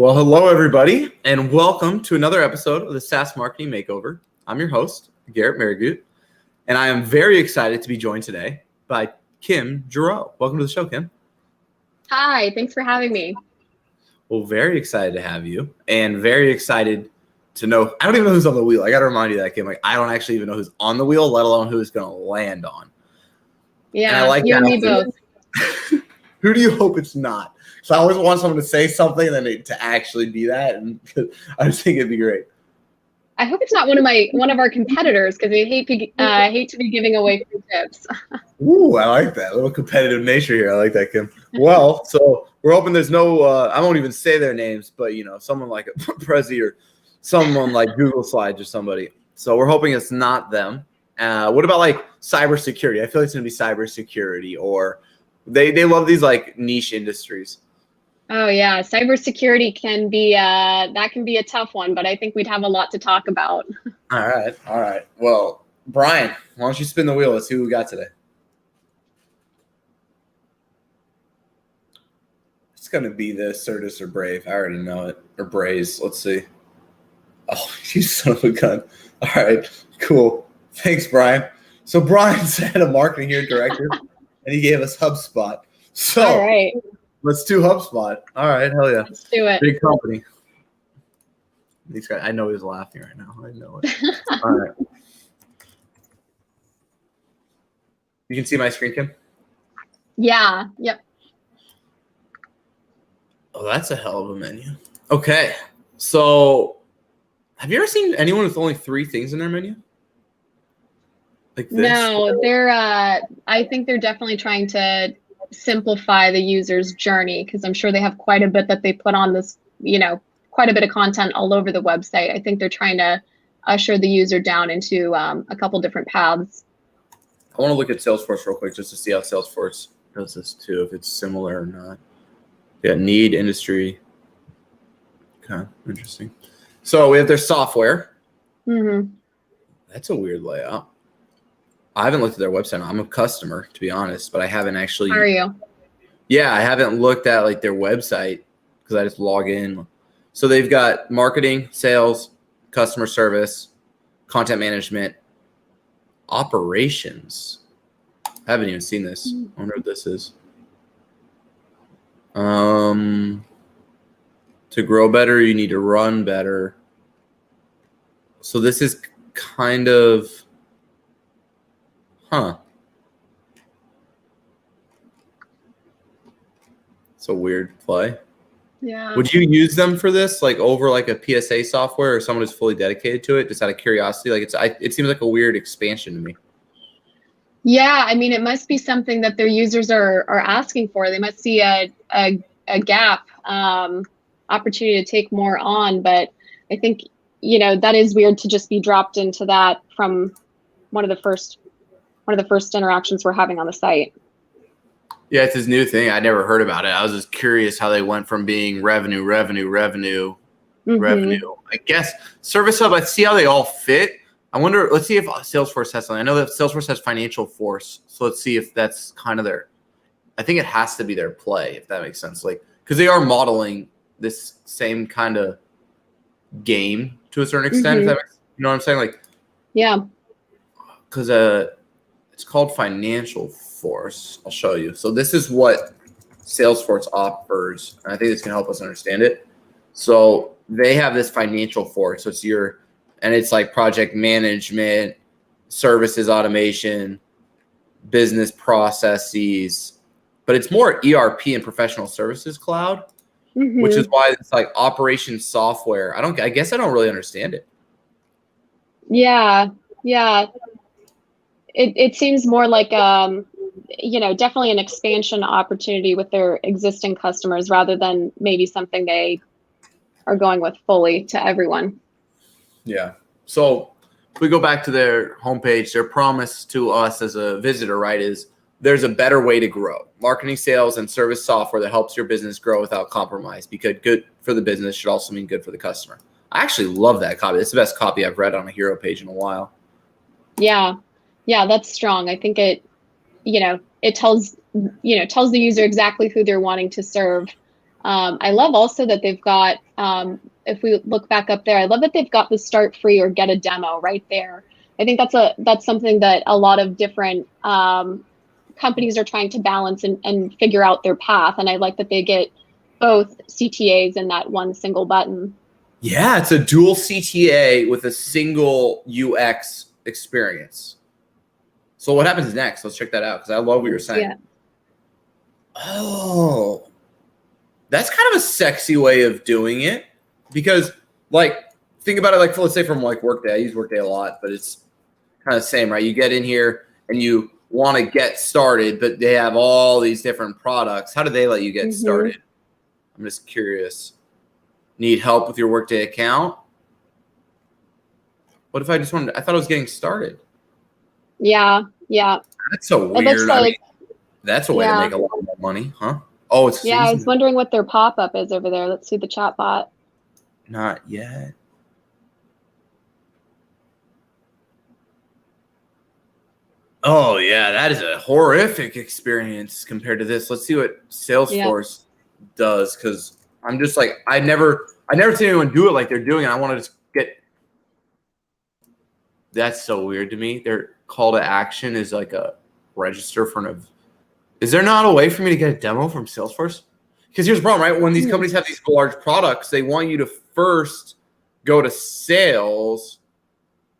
Well, hello, everybody, and welcome to another episode of the SaaS Marketing Makeover. I'm your host, Garrett Mehrguth, and I am very excited to be joined today by Kim Giroux. Welcome to the show, Kim. Hi, thanks for having me. Well, very excited to have you, and very excited to know. I don't even know who's on the wheel. I got to remind you that, Kim. I don't actually even know who's on the wheel, let alone who it's going to land on. Yeah, and I like you and that me both. Who do you hope it's not? So I always want someone to say something and then to actually be that, and I just think it'd be great. I hope it's not one of our competitors, because we hate to be giving away free tips. Ooh, I like that. A little competitive nature here. I like that, Kim. Well, so we're hoping there's no, I won't even say their names, but, someone like a Prezi or someone like Google Slides or somebody. So we're hoping it's not them. What about like cybersecurity? I feel like it's going to be cybersecurity, or they love these like niche industries. Oh yeah, cybersecurity can be a tough one, but I think we'd have a lot to talk about. All right. Well, Brian, why don't you spin the wheel? Let's see who we got today. It's going to be the Certus or Brave. I already know it. Or Braze. Let's see. Oh, you son of a gun. All right, cool. Thanks, Brian. So Brian's head of marketing here at Directive, and he gave us Hubspot. So all right, let's do Hubspot. All right, hell yeah. Let's do it. Big company. These guys, I know he's laughing right now. I know it. All right. You can see my screen, Kim? Yeah, yep. Oh, that's a hell of a menu. Okay, so have you ever seen anyone with only 3 things in their menu? Like this? No, I think they're definitely trying to simplify the user's journey, because I'm sure they have quite a bit that they put on this, quite a bit of content all over the website. I think they're trying to usher the user down into a couple different paths. I want to look at Salesforce real quick just to see how Salesforce does this too, if it's similar or not. Yeah, need, industry. Okay, interesting. So we have their software. Mm-hmm. That's a weird layout. I haven't looked at their website. I'm a customer, to be honest, but I haven't actually. How are you? Yeah, I haven't looked at like their website because I just log in. So they've got marketing, sales, customer service, content management, operations. I haven't even seen this. I wonder what this is. To grow better, you need to run better. So this is kind of, It's a weird play. Yeah. Would you use them for this, like over like a PSA software or someone who's fully dedicated to it, just out of curiosity? Like it seems like a weird expansion to me. Yeah, I mean, it must be something that their users are asking for. They must see a gap, opportunity to take more on. But I think, that is weird to just be dropped into that from one of the first interactions we're having on the site. Yeah, it's this new thing. I never heard about it. I was just curious how they went from being revenue. I guess Service Hub, I see how they all fit. I wonder, let's see if Salesforce has something. I know that Salesforce has Financial Force. So let's see if that's kind of I think it has to be their play, if that makes sense. Like, because they are modeling this same kind of game to a certain extent, if that makes, you know what I'm saying? Like, yeah. Because it's called Financial Force. I'll show you. So this is what Salesforce offers, and I think this can help us understand it. So they have this Financial Force. So it's like project management, services automation, business processes, but it's more ERP and professional services cloud, which is why it's like operations software. I guess I don't really understand it. Yeah. It seems more like, definitely an expansion opportunity with their existing customers rather than maybe something they are going with fully to everyone. Yeah. So if we go back to their homepage, their promise to us as a visitor, right, is there's a better way to grow. Marketing, sales, and service software that helps your business grow without compromise, because good for the business should also mean good for the customer. I actually love that copy. It's the best copy I've read on a hero page in a while. Yeah, that's strong. I think it tells the user exactly who they're wanting to serve. I love also that they've got, if we look back up there, I love that they've got the start free or get a demo right there. I think that's something that a lot of different companies are trying to balance and figure out their path. And I like that they get both CTAs in that one single button. Yeah, it's a dual CTA with a single UX experience. So what happens next? Let's check that out, because I love what you're saying. Yeah. Oh, that's kind of a sexy way of doing it, because like, think about it, like, let's say from like Workday. I use Workday a lot, but it's kind of the same, right? You get in here and you want to get started, but they have all these different products. How do they let you get started? I'm just curious. Need help with your Workday account? What if I just wanted, I thought I was getting started. Yeah. That's so weird. It looks like, I mean, that's a way to make a lot more money, huh? Oh, it's yeah. I was wondering what their pop-up is over there. Let's see the chat bot. Not yet. Oh yeah, that is a horrific experience compared to this. Let's see what Salesforce does, because I'm just like, I never seen anyone do it like they're doing it. I want to just get. That's so weird to me. Their call to action is like a register for an. Is there not a way for me to get a demo from Salesforce? Because here's the problem, right? When these companies have these large products, they want you to first go to sales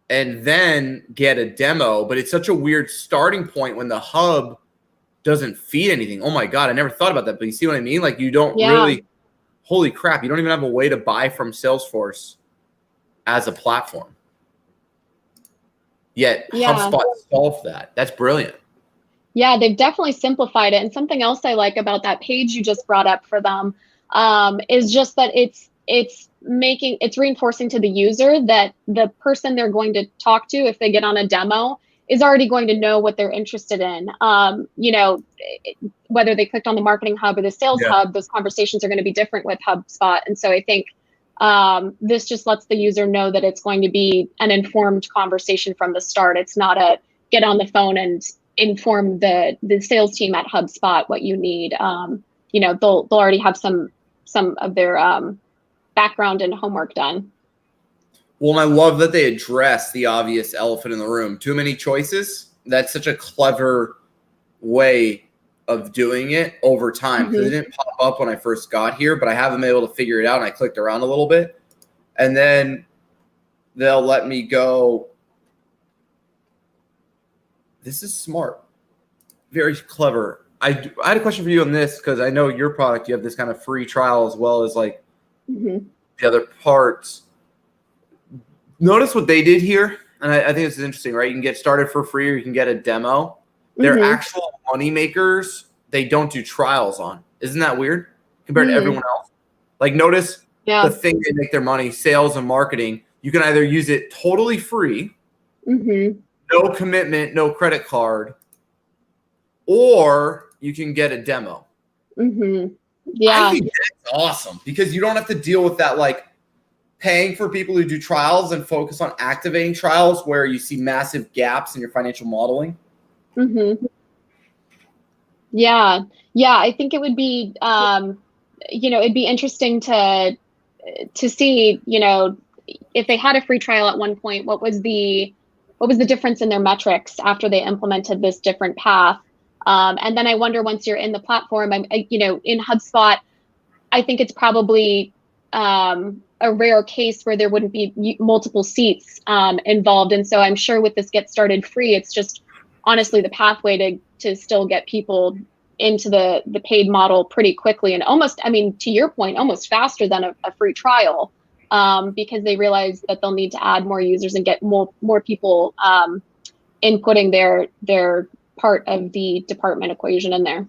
and then get a demo. But it's such a weird starting point when the hub doesn't feed anything. Oh my God, I never thought about that. But you see what I mean? Like, you don't really, holy crap, you don't even have a way to buy from Salesforce as a platform. Yet HubSpot solved that. That's brilliant. Yeah, they've definitely simplified it. And something else I like about that page you just brought up for them is just that it's reinforcing to the user that the person they're going to talk to, if they get on a demo, is already going to know what they're interested in. You know, whether they clicked on the Marketing Hub or the Sales Hub, those conversations are going to be different with HubSpot. And so I think this just lets the user know that it's going to be an informed conversation from the start. It's not a get on the phone and inform the sales team at HubSpot what you need. You know, they'll already have some of their background and homework done. Well, and I love that they address the obvious elephant in the room. Too many choices. That's such a clever way of doing it over time, because it didn't pop up when I first got here, but I haven't been able to figure it out, and I clicked around a little bit, and then they'll let me go. This is smart. Very clever. I had a question for you on this, because I know your product, you have this kind of free trial as well as like the other parts. Notice what they did here, and I think this is interesting, right? You can get started for free, or you can get a demo. They're actual money makers. They don't do trials on. Isn't that weird compared to everyone else? Like, notice the thing they make their money, sales and marketing. You can either use it totally free, no commitment, no credit card, or you can get a demo. Yeah. I think that's awesome, because you don't have to deal with that, like, paying for people who do trials and focus on activating trials where you see massive gaps in your financial modeling. Yeah. I think it would be, you know, it'd be interesting to see, you know, if they had a free trial at one point, what was the difference in their metrics after they implemented this different path? And then I wonder, once you're in the platform, you know, in HubSpot, I think it's probably a rare case where there wouldn't be multiple seats involved. And so I'm sure with this Get Started Free, it's just honestly the pathway to still get people into the paid model pretty quickly, and almost, I mean, to your point, almost faster than a free trial, because they realize that they'll need to add more users and get more people inputting their part of the department equation in there.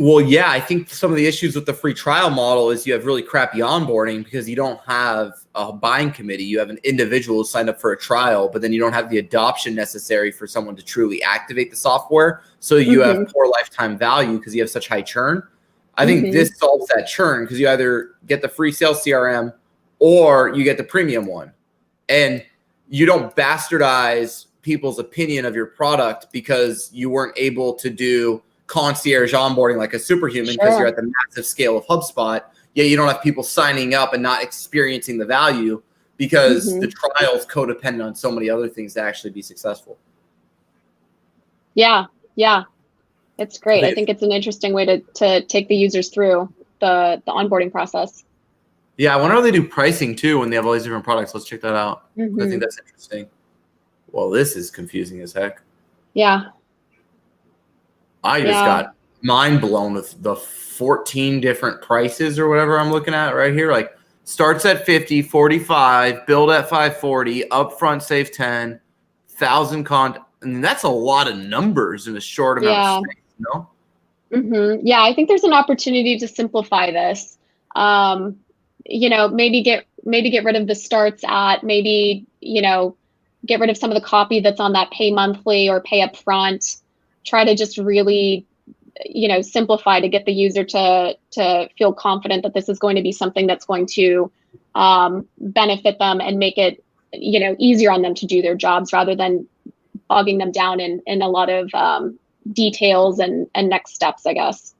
Well, yeah, I think some of the issues with the free trial model is you have really crappy onboarding, because you don't have a buying committee. You have an individual who signed up for a trial, but then you don't have the adoption necessary for someone to truly activate the software. So you have poor lifetime value because you have such high churn. I think this solves that churn, because you either get the free sales CRM or you get the premium one. And you don't bastardize people's opinion of your product because you weren't able to do concierge onboarding like a superhuman, because you're at the massive scale of HubSpot. yet you don't have people signing up and not experiencing the value because the trial is codependent on so many other things to actually be successful. Yeah, yeah, it's great. I think it's an interesting way to take the users through the onboarding process. Yeah, I wonder how they do pricing too when they have all these different products. Let's check that out. I think that's interesting. Well, this is confusing as heck. Yeah. I just got mind blown with the 14 different prices or whatever I'm looking at right here. Like starts at 50, 45, build at 540, upfront save 10, 1,000 I mean, that's a lot of numbers in a short amount of space, you know? Yeah, I think there's an opportunity to simplify this. You know, maybe get rid of the starts at, maybe, you know, get rid of some of the copy that's on that pay monthly or pay up front. Try to just really, you know, simplify to get the user to feel confident that this is going to be something that's going to benefit them and make it, you know, easier on them to do their jobs rather than bogging them down in a lot of details and next steps, I guess.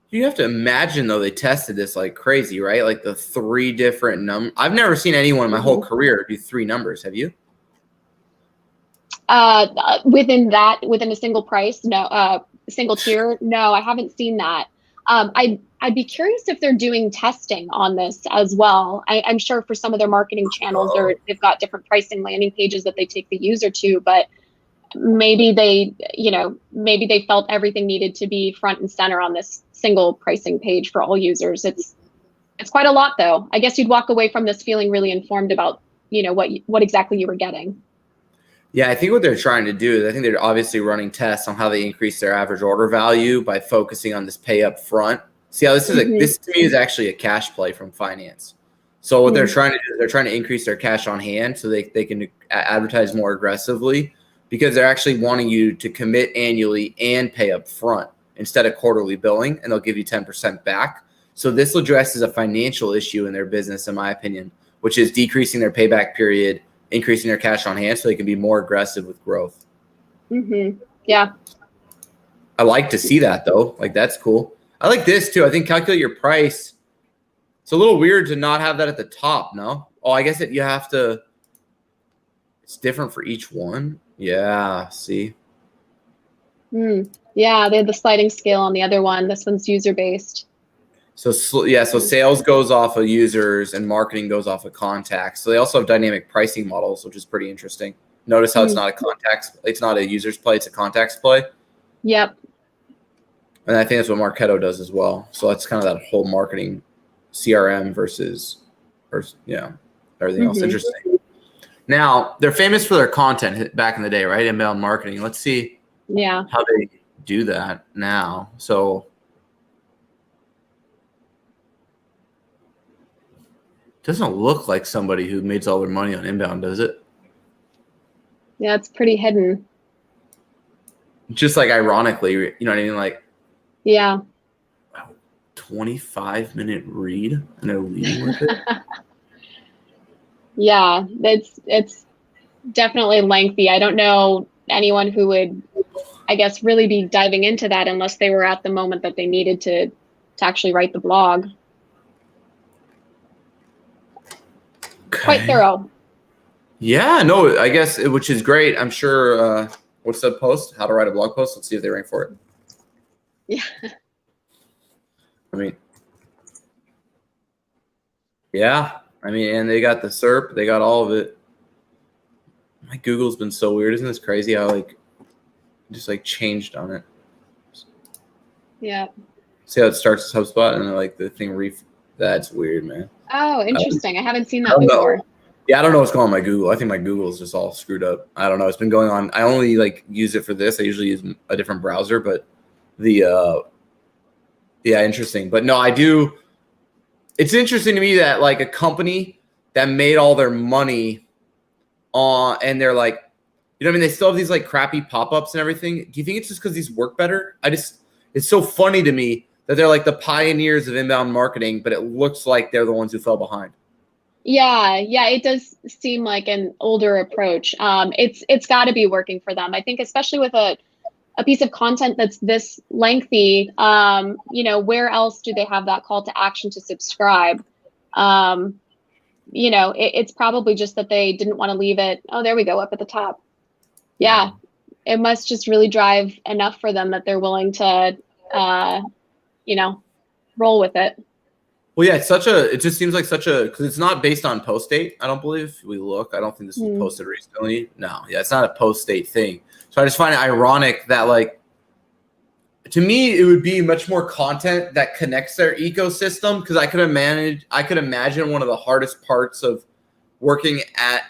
You have to imagine, though, they tested this like crazy, right? Like the 3 different numbers. I've never seen anyone in my whole career do 3 numbers. Have you? Within a single price, no. Single tier, no, I haven't seen that. I'd be curious if they're doing testing on this as well. I'm sure for some of their marketing channels, they've got different pricing landing pages that they take the user to, but maybe they, you know, maybe they felt everything needed to be front and center on this single pricing page for all users. It's quite a lot, though. I guess you'd walk away from this feeling really informed about, you know, what exactly you were getting. Yeah, I think what they're trying to do is I think they're obviously running tests on how they increase their average order value by focusing on this pay up front. See how this is this to me is actually a cash play from finance. So what they're trying to do is they're trying to increase their cash on hand so they can advertise more aggressively because they're actually wanting you to commit annually and pay up front instead of quarterly billing, and they'll give you 10% back. So this addresses a financial issue in their business, in my opinion, which is decreasing their payback period, increasing their cash on hand so they can be more aggressive with growth. Yeah. I like to see that, though. Like, that's cool. I like this, too. I think calculate your price. It's a little weird to not have that at the top, no? Oh, I guess you have to. It's different for each one. Yeah, see? Yeah, they had the sliding scale on the other one. This one's user-based. So yeah, so sales goes off of users and marketing goes off of contacts. So they also have dynamic pricing models, which is pretty interesting. Notice how it's not a user's play, it's a contacts play. Yep. And I think that's what Marketo does as well. So that's kind of that whole marketing CRM versus everything else. Interesting. Now, they're famous for their content back in the day, right? Inbound marketing. Let's see how they do that now. So doesn't look like somebody who makes all their money on inbound, does it? Yeah, it's pretty hidden. Just like ironically, you know what I mean? Like, yeah. 25-minute read and they're leading with it. Yeah, it's definitely lengthy. I don't know anyone who would, I guess, really be diving into that unless they were at the moment that they needed to actually write the blog. Okay. Quite thorough. Yeah, no, I guess, which is great. I'm sure, what's the post? How to write a blog post? Let's see if they rank for it. Yeah. I mean, yeah. I mean, and they got the SERP. They got all of it. My Google's been so weird. Isn't this crazy how, just, changed on it? Yeah. See how it starts as HubSpot and, the thing that's weird, man. Oh, interesting. I haven't seen that before. Yeah, I don't know what's going on my Google. I think my Google is just all screwed up. I don't know. It's been going on. I only use it for this. I usually use a different browser, but interesting. But no, I do. It's interesting to me that a company that made all their money on, and they're you know what I mean? They still have these crappy pop-ups and everything. Do you think it's just because these work better? It's so funny to me that they're the pioneers of inbound marketing, but it looks like they're the ones who fell behind. Yeah, it does seem like an older approach. It's got to be working for them. I think especially with a a piece of content that's this lengthy, where else do they have that call to action to subscribe? It's probably just that they didn't want to leave it. Oh, there we go, up at the top. Yeah, it must just really drive enough for them that they're willing to, roll with it. Well, yeah, it just seems like because it's not based on post date, I don't believe. If we look, I don't think this was posted recently. No, yeah, it's not a post date thing. So I just find it ironic that, like, to me, it would be much more content that connects their ecosystem, because I could imagine one of the hardest parts of working at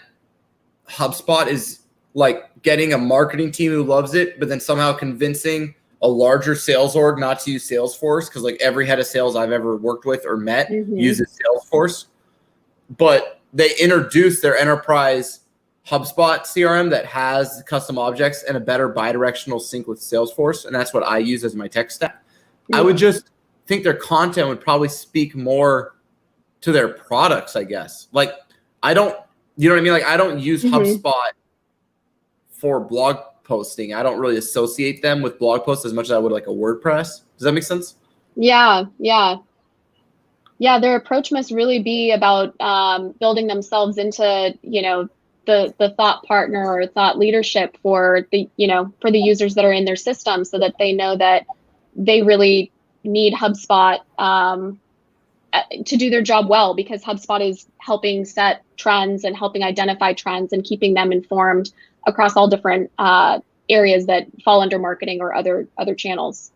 HubSpot is like getting a marketing team who loves it, but then somehow convincing a larger sales org not to use Salesforce, because like every head of sales I've ever worked with or met uses Salesforce. But they introduced their enterprise HubSpot CRM that has custom objects and a better bidirectional sync with Salesforce, and that's what I use as my tech stack. I would just think their content would probably speak more to their products, I guess. Like, I don't, you know what I mean? Like, I don't use HubSpot for blog posting. I don't really associate them with blog posts as much as I would like a WordPress. Does that make sense? Yeah. Their approach must really be about building themselves into, the thought partner or thought leadership for the users that are in their system, so that they know that they really need HubSpot to do their job well, because HubSpot is helping set trends and helping identify trends and keeping them informed across all different areas that fall under marketing or other channels.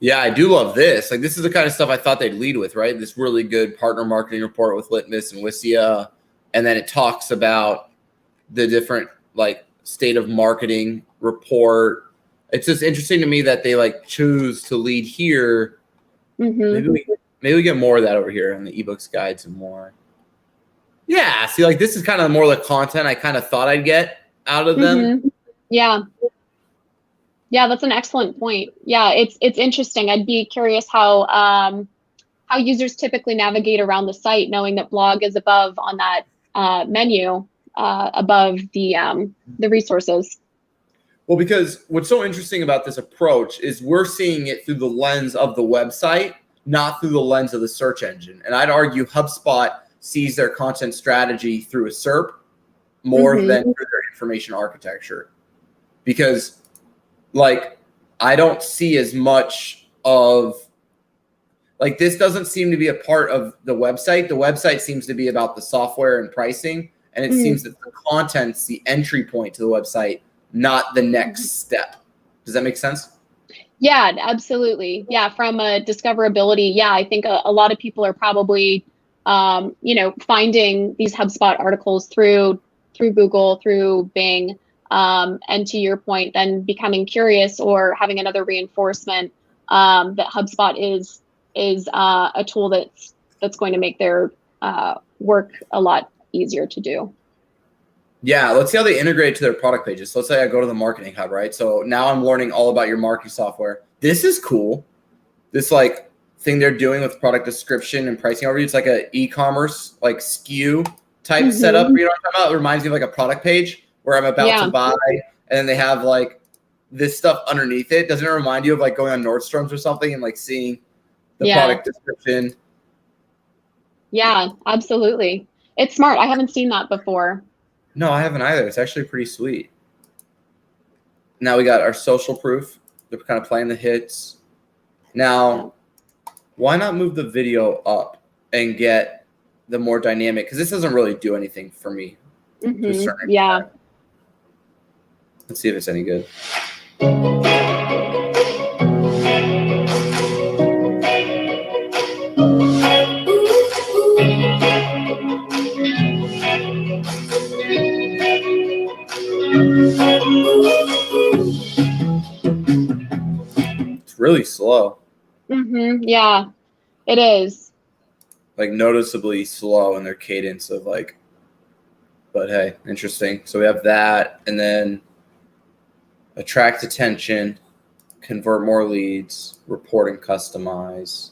Yeah, I do love this. Like, this is the kind of stuff I thought they'd lead with, right? This really good partner marketing report with Litmus and Wissia. And then it talks about the different like state of marketing report. It's just interesting to me that they like choose to lead here. Maybe we get more of that over here in the ebooks, guides, and more. Yeah, see, like this is kind of more the content I kind of thought I'd get out of them. Yeah, that's an excellent point. Yeah, it's interesting. I'd be curious how users typically navigate around the site, knowing that blog is above on that menu, above the resources. Well, because what's so interesting about this approach is we're seeing it through the lens of the website, not through the lens of the search engine. And I'd argue HubSpot sees their content strategy through a SERP more than through their information architecture. Because, like, I don't see as much of, like, this doesn't seem to be a part of the website. The website seems to be about the software and pricing. And it seems that the content's the entry point to the website, not the next step. Does that make sense? Yeah, absolutely. Yeah, from a discoverability, yeah, I think a lot of people are probably, finding these HubSpot articles through Google, through Bing, and to your point, then becoming curious or having another reinforcement that HubSpot is a tool that's going to make their work a lot easier to do. Yeah, let's see how they integrate to their product pages. So let's say I go to the Marketing Hub, right? So now I'm learning all about your marketing software. This is cool. This like thing they're doing with product description and pricing overview. It's like a e-commerce like SKU type setup. You know what I'm talking about? It reminds me of like a product page where I'm about to buy, and then they have like this stuff underneath it. Doesn't it remind you of like going on Nordstrom's or something and like seeing the product description? Yeah, absolutely. It's smart. I haven't seen that before. No, I haven't either. It's actually pretty sweet. Now we got our social proof. They're kind of playing the hits. Now, why not move the video up and get the more dynamic? Because this doesn't really do anything for me. To a certain extent. Let's see if it's any good. It's really slow. Yeah, it is. Like noticeably slow in their cadence of like, but hey, interesting. So we have that, and then attract attention, convert more leads, report and customize,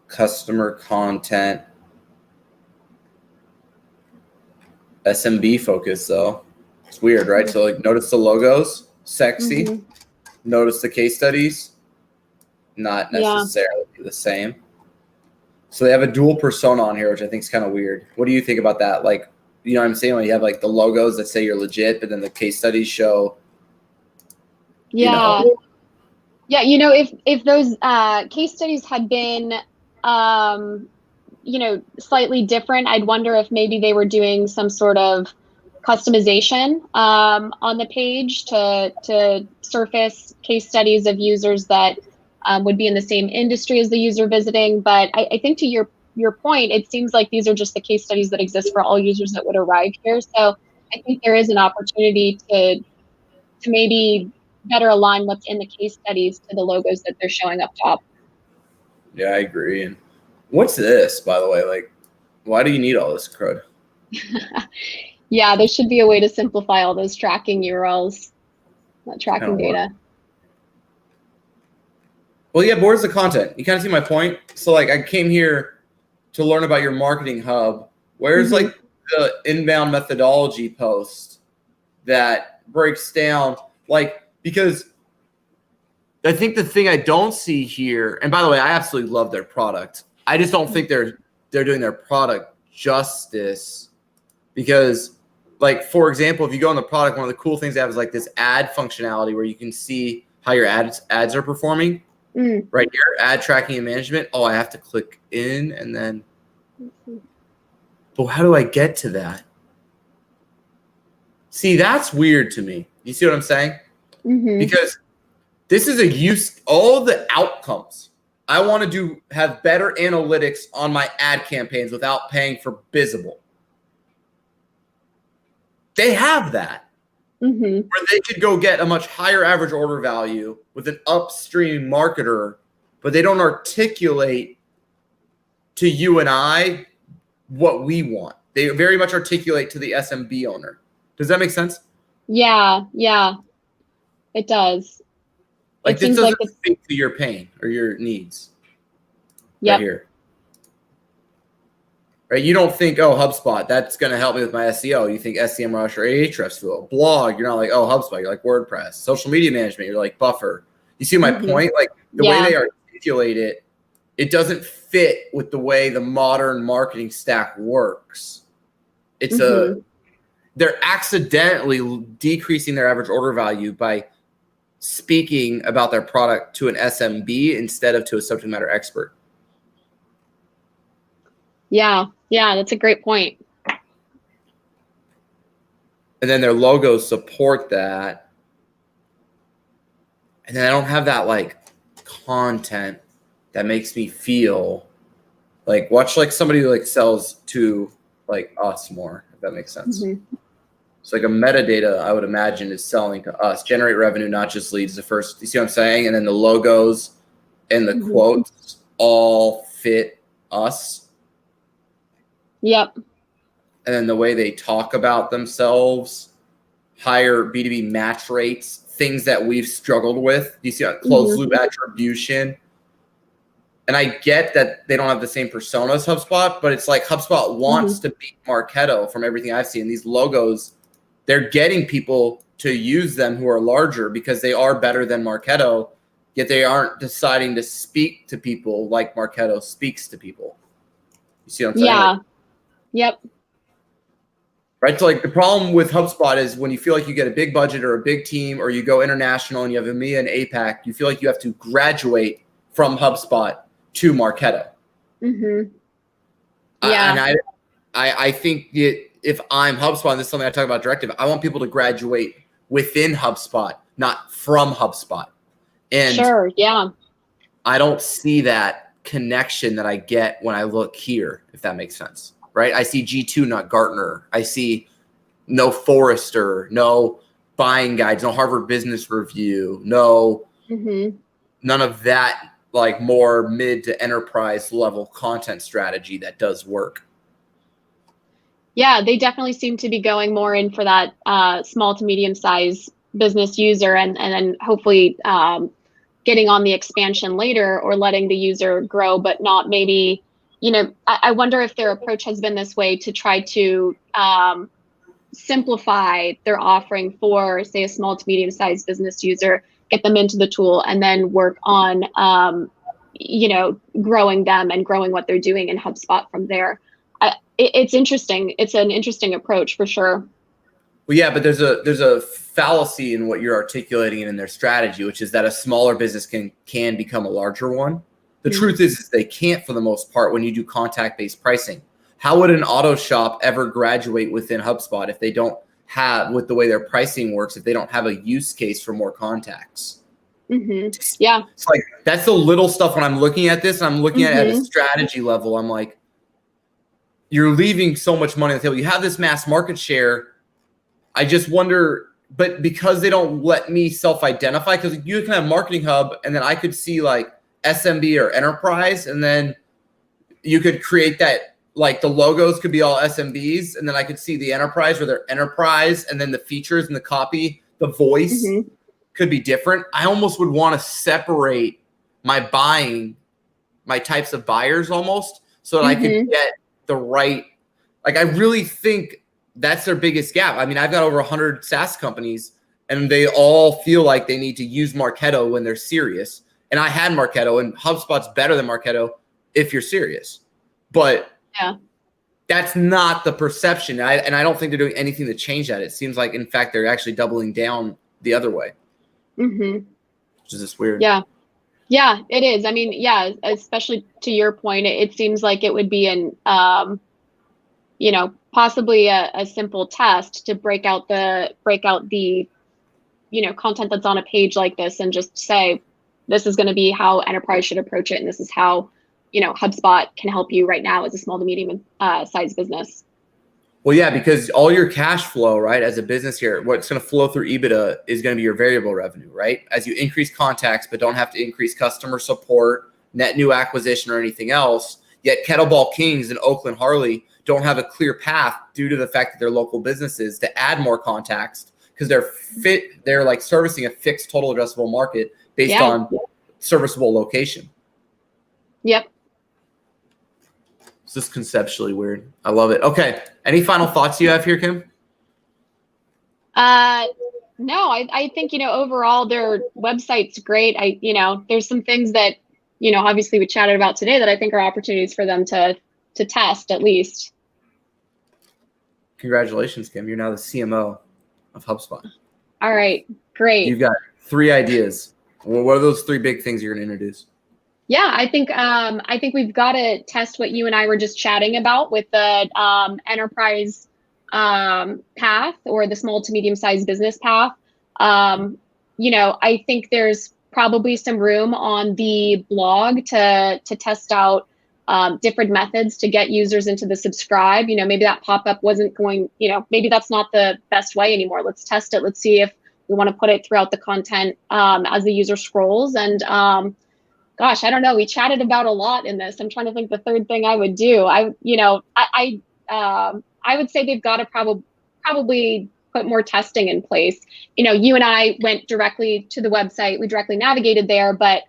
customer content, SMB focus though. It's weird, right? So like notice the logos, sexy. Mm-hmm. Notice the case studies, not Yeah. necessarily the same. So they have a dual persona on here, which I think is kind of weird. What do you think about that? Like, you know what I'm saying? When you have like the logos that say you're legit, but then the case studies show, Yeah. you know. Yeah, you know, if those case studies had been, you know, slightly different, I'd wonder if maybe they were doing some sort of customization on the page to surface case studies of users that would be in the same industry as the user visiting. But I think to your point, it seems like these are just the case studies that exist for all users that would arrive here. So I think there is an opportunity to maybe better align what's in the case studies to the logos that they're showing up top. Yeah, I agree. And what's this, by the way? Like, why do you need all this crud? Yeah, there should be a way to simplify all those tracking URLs, tracking data. Well, yeah, but where's the content? You kind of see my point? So like I came here to learn about your marketing hub. Where's like the inbound methodology post that breaks down, like, because I think the thing I don't see here, and by the way, I absolutely love their product. I just don't think they're doing their product justice, because like, for example, if you go on the product, one of the cool things they have is like this ad functionality where you can see how your ads are performing. Right here, ad tracking and management. Oh, I have to click in and then, but how do I get to that? See, that's weird to me. You see what I'm saying? Because this is a use, all the outcomes. I want to have better analytics on my ad campaigns without paying for visible. They have that. Where they could go get a much higher average order value with an upstream marketer, but they don't articulate to you and I what we want. They very much articulate to the SMB owner. Does that make sense? Yeah, it does. Like, this doesn't speak to your pain or your needs. Right here. Right? You don't think, oh, HubSpot, that's going to help me with my SEO. You think SEMrush or Ahrefs tool. Blog, you're not like, oh, HubSpot. You're like WordPress. Social media management, you're like Buffer. You see my point? Like, the way they articulate it, it doesn't fit with the way the modern marketing stack works. It's they're accidentally decreasing their average order value by speaking about their product to an SMB instead of to a subject matter expert. Yeah, that's a great point. And then their logos support that. And then I don't have that like content that makes me feel like, watch like somebody who like sells to like us more, if that makes sense. So like a metadata, I would imagine, is selling to us. Generate revenue, not just leads. The first, you see what I'm saying? And then the logos and the quotes all fit us. Yep. And then the way they talk about themselves, higher B2B match rates, things that we've struggled with. You see closed loop attribution. And I get that they don't have the same persona as HubSpot, but it's like HubSpot wants to beat Marketo from everything I've seen. These logos, they're getting people to use them who are larger because they are better than Marketo, yet they aren't deciding to speak to people like Marketo speaks to people. You see what I'm saying? Yeah. Yep. Right. So like the problem with HubSpot is when you feel like you get a big budget or a big team, or you go international and you have EMEA and APAC, you feel like you have to graduate from HubSpot to Marketo. Yeah. And I think if I'm HubSpot, and this is something I talk about Directive, I want people to graduate within HubSpot, not from HubSpot. And sure, yeah. I don't see that connection that I get when I look here, if that makes sense. Right? I see G2, not Gartner. I see no Forrester, no buying guides, no Harvard Business Review, no none of that like more mid to enterprise level content strategy that does work. Yeah, they definitely seem to be going more in for that small to medium size business user, and then hopefully getting on the expansion later, or letting the user grow, but not maybe, you know, I wonder if their approach has been this way to try to simplify their offering for, say, a small to medium-sized business user, get them into the tool, and then work on, growing them and growing what they're doing in HubSpot from there. It's interesting. It's an interesting approach for sure. Well, yeah, but there's a fallacy in what you're articulating in their strategy, which is that a smaller business can become a larger one. The truth is they can't for the most part when you do contact-based pricing. How would an auto shop ever graduate within HubSpot if they don't have, with the way their pricing works, if they don't have a use case for more contacts? Yeah. It's like, that's the little stuff when I'm looking at this, and I'm looking at it at a strategy level. I'm like, you're leaving so much money on the table. You have this mass market share. I just wonder, but because they don't let me self-identify, because you can have Marketing Hub, and then I could see like SMB or enterprise, and then you could create that, like the logos could be all SMBs, and then I could see the enterprise where they're enterprise, and then the features and the copy, the voice could be different. I almost would want to separate my types of buyers almost, so that I could get the right, like, I really think that's their biggest gap. I mean, I've got over 100 SaaS companies, and they all feel like they need to use Marketo when they're serious. And I had Marketo, and HubSpot's better than Marketo if you're serious. But that's not the perception. And I don't think they're doing anything to change that. It seems like, in fact, they're actually doubling down the other way. Which is just weird. Yeah, it is. I mean, especially to your point, it seems like it would be possibly a simple test to break out the content that's on a page like this, and just say, this is going to be how enterprise should approach it, and this is how HubSpot can help you right now as a small to medium sized business. Well, yeah, because all your cash flow, right, as a business here, what's going to flow through EBITDA is going to be your variable revenue, right? As you increase contacts, but don't have to increase customer support, net new acquisition, or anything else. Yet Kettlebell Kings and Oakland Harley don't have a clear path due to the fact that they're local businesses to add more contacts, because they're like servicing a fixed total addressable market based on serviceable location. Yep. It's just conceptually weird. I love it. Okay. Any final thoughts you have here, Kim? No, I think, overall their website's great. There's some things that, obviously we chatted about today that I think are opportunities for them to test at least. Congratulations, Kim. You're now the CMO of HubSpot. All right. Great. You've got 3 ideas. Well, what are those 3 big things you're going to introduce? Yeah, I think we've got to test what you and I were just chatting about with the enterprise path, or the small to medium sized business path. I think there's probably some room on the blog to test out different methods to get users into the subscribe. Maybe that pop-up wasn't going, maybe that's not the best way anymore. Let's test it. Let's see if we want to put it throughout the content as the user scrolls. And gosh, I don't know. We chatted about a lot in this. I'm trying to think the third thing I would do. I would say they've got to probably put more testing in place. You and I went directly to the website. We directly navigated there, but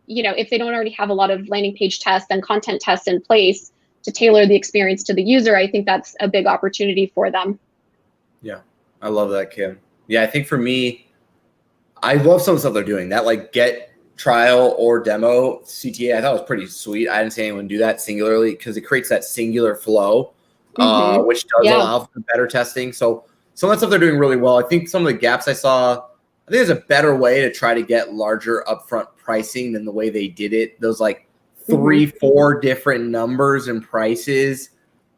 if they don't already have a lot of landing page tests and content tests in place to tailor the experience to the user, I think that's a big opportunity for them. Yeah, I love that, Kim. Yeah, I think for me, I love some of the stuff they're doing. That like get trial or demo CTA, I thought was pretty sweet. I didn't see anyone do that singularly, because it creates that singular flow, which does allow for better testing. So some of that stuff they're doing really well. I think some of the gaps I saw, I think there's a better way to try to get larger upfront pricing than the way they did it. Those like 3-4 different numbers and prices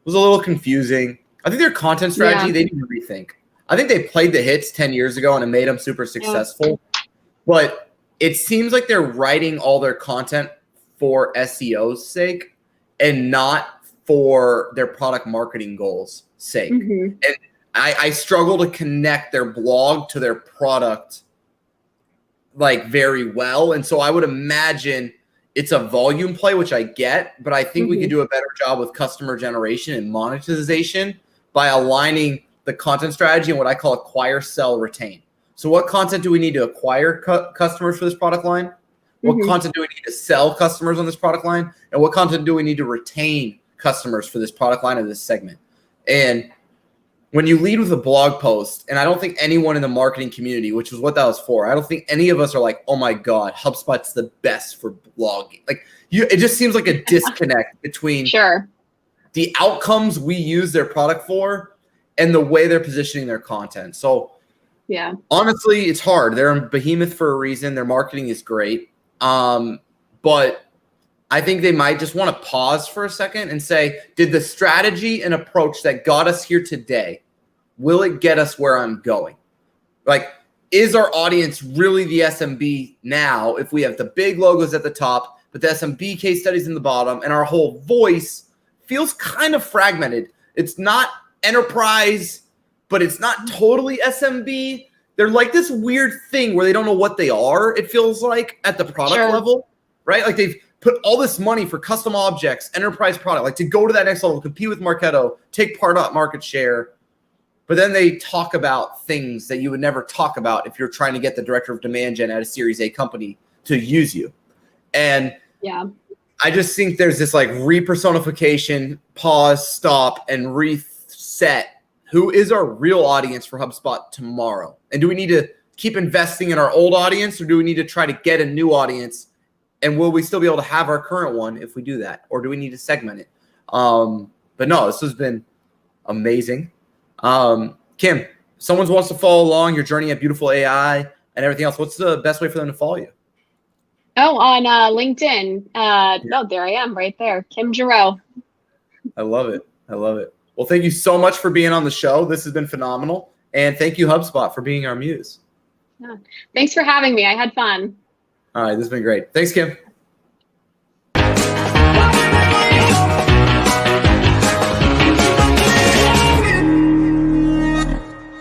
was a little confusing. I think their content strategy, they need to rethink. I think they played the hits 10 years ago and it made them super successful. But it seems like they're writing all their content for SEO's sake and not for their product marketing goals' sake. And I struggle to connect their blog to their product like very well. And so I would imagine it's a volume play, which I get, but I think we could do a better job with customer generation and monetization by aligning the content strategy and what I call acquire, sell, retain. So what content do we need to acquire customers for this product line? What content do we need to sell customers on this product line? And what content do we need to retain customers for this product line or this segment? And when you lead with a blog post, and I don't think anyone in the marketing community, which is what that was for, I don't think any of us are like, oh my God, HubSpot's the best for blogging. Like it just seems like a disconnect between Sure. the outcomes we use their product for and the way they're positioning their content. So yeah, honestly, it's hard. They're a behemoth for a reason. Their marketing is great. But I think they might just want to pause for a second and say, did the strategy and approach that got us here today, will it get us where I'm going? Like, is our audience really the SMB now if we have the big logos at the top, but the SMB case studies in the bottom, and our whole voice feels kind of fragmented? It's not enterprise, but it's not totally SMB. They're like this weird thing where they don't know what they are, it feels like, at the product level, right? Like they've put all this money for custom objects, enterprise product, like to go to that next level, compete with Marketo, take part of market share. But then they talk about things that you would never talk about if you're trying to get the director of demand gen at a Series A company to use you. And yeah, I just think there's this like repersonification, pause, stop, and reset. Who is our real audience for HubSpot tomorrow? And do we need to keep investing in our old audience, or do we need to try to get a new audience? And will we still be able to have our current one if we do that? Or do we need to segment it? But no, this has been amazing. Kim, if someone wants to follow along your journey at Beautiful.ai and everything else, what's the best way for them to follow you? Oh, on LinkedIn. Oh, there I am right there. Kim Giroux. I love it. I love it. Well, thank you so much for being on the show. This has been phenomenal. And thank you, HubSpot, for being our muse. Yeah. Thanks for having me. I had fun. All right. This has been great. Thanks, Kim.